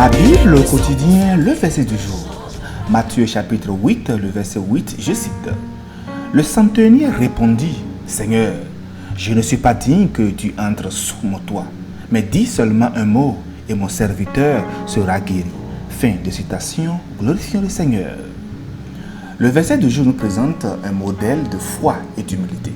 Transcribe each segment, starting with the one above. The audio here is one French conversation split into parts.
Ma Bible au quotidien, le verset du jour. Matthieu chapitre 8, le verset 8, je cite. Le centenier répondit, Seigneur, je ne suis pas digne que tu entres sous mon toit, mais dis seulement un mot et mon serviteur sera guéri. Fin de citation, glorifions le Seigneur. Le verset du jour nous présente un modèle de foi et d'humilité.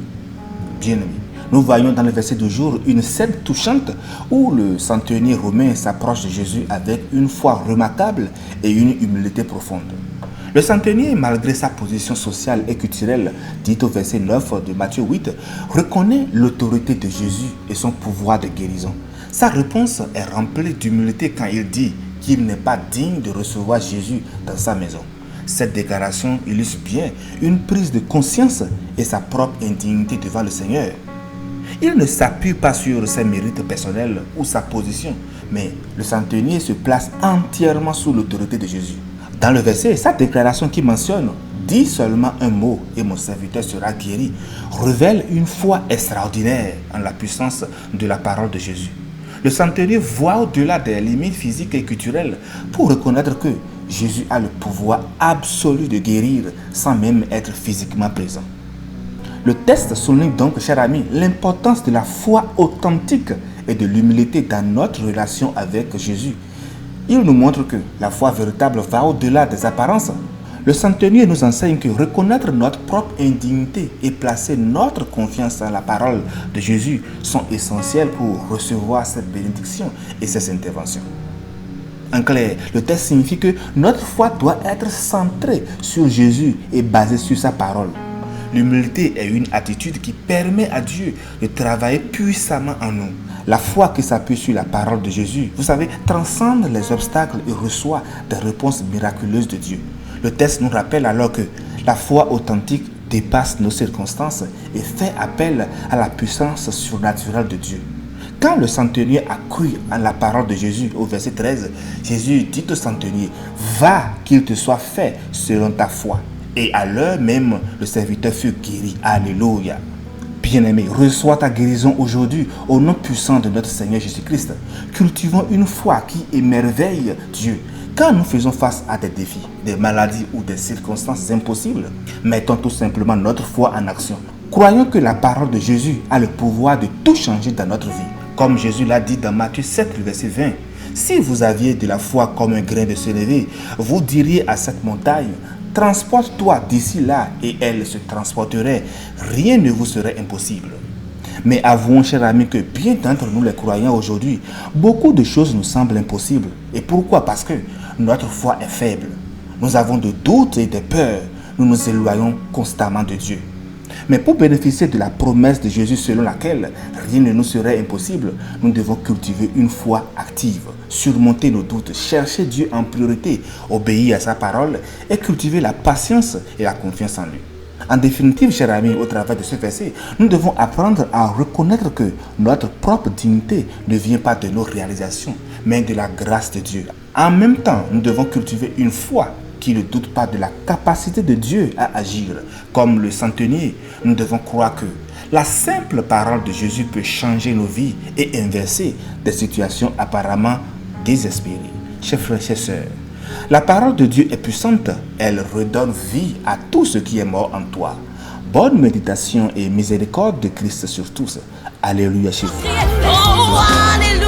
Bien-aimés, nous voyons dans le verset du jour une scène touchante où le centenier romain s'approche de Jésus avec une foi remarquable et une humilité profonde. Le centenier, malgré sa position sociale et culturelle, dit au verset 9 de Matthieu 8, reconnaît l'autorité de Jésus et son pouvoir de guérison. Sa réponse est remplie d'humilité quand il dit qu'il n'est pas digne de recevoir Jésus dans sa maison. Cette déclaration illustre bien une prise de conscience et sa propre indignité devant le Seigneur. Il ne s'appuie pas sur ses mérites personnels ou sa position, mais le centenier se place entièrement sous l'autorité de Jésus. Dans le verset, sa déclaration qui mentionne « Dis seulement un mot et mon serviteur sera guéri » révèle une foi extraordinaire en la puissance de la parole de Jésus. Le centenier voit au-delà des limites physiques et culturelles pour reconnaître que Jésus a le pouvoir absolu de guérir sans même être physiquement présent. Le texte souligne donc, chers amis, l'importance de la foi authentique et de l'humilité dans notre relation avec Jésus. Il nous montre que la foi véritable va au-delà des apparences. Le centenier nous enseigne que reconnaître notre propre indignité et placer notre confiance dans la parole de Jésus sont essentiels pour recevoir cette bénédiction et ces interventions. En clair, le texte signifie que notre foi doit être centrée sur Jésus et basée sur sa parole. L'humilité est une attitude qui permet à Dieu de travailler puissamment en nous. La foi qui s'appuie sur la parole de Jésus, vous savez, transcende les obstacles et reçoit des réponses miraculeuses de Dieu. Le texte nous rappelle alors que la foi authentique dépasse nos circonstances et fait appel à la puissance surnaturelle de Dieu. Quand le centenier a cru en la parole de Jésus, au verset 13, Jésus dit au centenier, « Va, qu'il te soit fait selon ta foi. » Et à l'heure même, le serviteur fut guéri. Alléluia. Bien-aimé, reçois ta guérison aujourd'hui au nom puissant de notre Seigneur Jésus-Christ. Cultivons une foi qui émerveille Dieu. Quand nous faisons face à des défis, des maladies ou des circonstances impossibles, mettons tout simplement notre foi en action. Croyons que la parole de Jésus a le pouvoir de tout changer dans notre vie. Comme Jésus l'a dit dans Matthieu 7, verset 20. Si vous aviez de la foi comme un grain de sénévé, vous diriez à cette montagne, transporte-toi d'ici là et elle se transporterait. Rien ne vous serait impossible. Mais avouons, chers amis, que bien d'entre nous les croyants aujourd'hui, beaucoup de choses nous semblent impossibles. Et pourquoi? Parce que notre foi est faible. Nous avons de doutes et de peurs. Nous nous éloignons constamment de Dieu. Mais pour bénéficier de la promesse de Jésus selon laquelle rien ne nous serait impossible, nous devons cultiver une foi active, surmonter nos doutes, chercher Dieu en priorité, obéir à sa parole et cultiver la patience et la confiance en lui. En définitive, chers amis, au travers de ce verset, nous devons apprendre à reconnaître que notre propre dignité ne vient pas de nos réalisations, mais de la grâce de Dieu. En même temps, nous devons cultiver une foi qui ne doute pas de la capacité de Dieu à agir. Comme le centenier, nous devons croire que la simple parole de Jésus peut changer nos vies et inverser des situations apparemment désespérées. Chers frères et sœurs, la parole de Dieu est puissante. Elle redonne vie à tout ce qui est mort en toi. Bonne méditation et miséricorde de Christ sur tous. Alléluia chez vous. Oh, alléluia.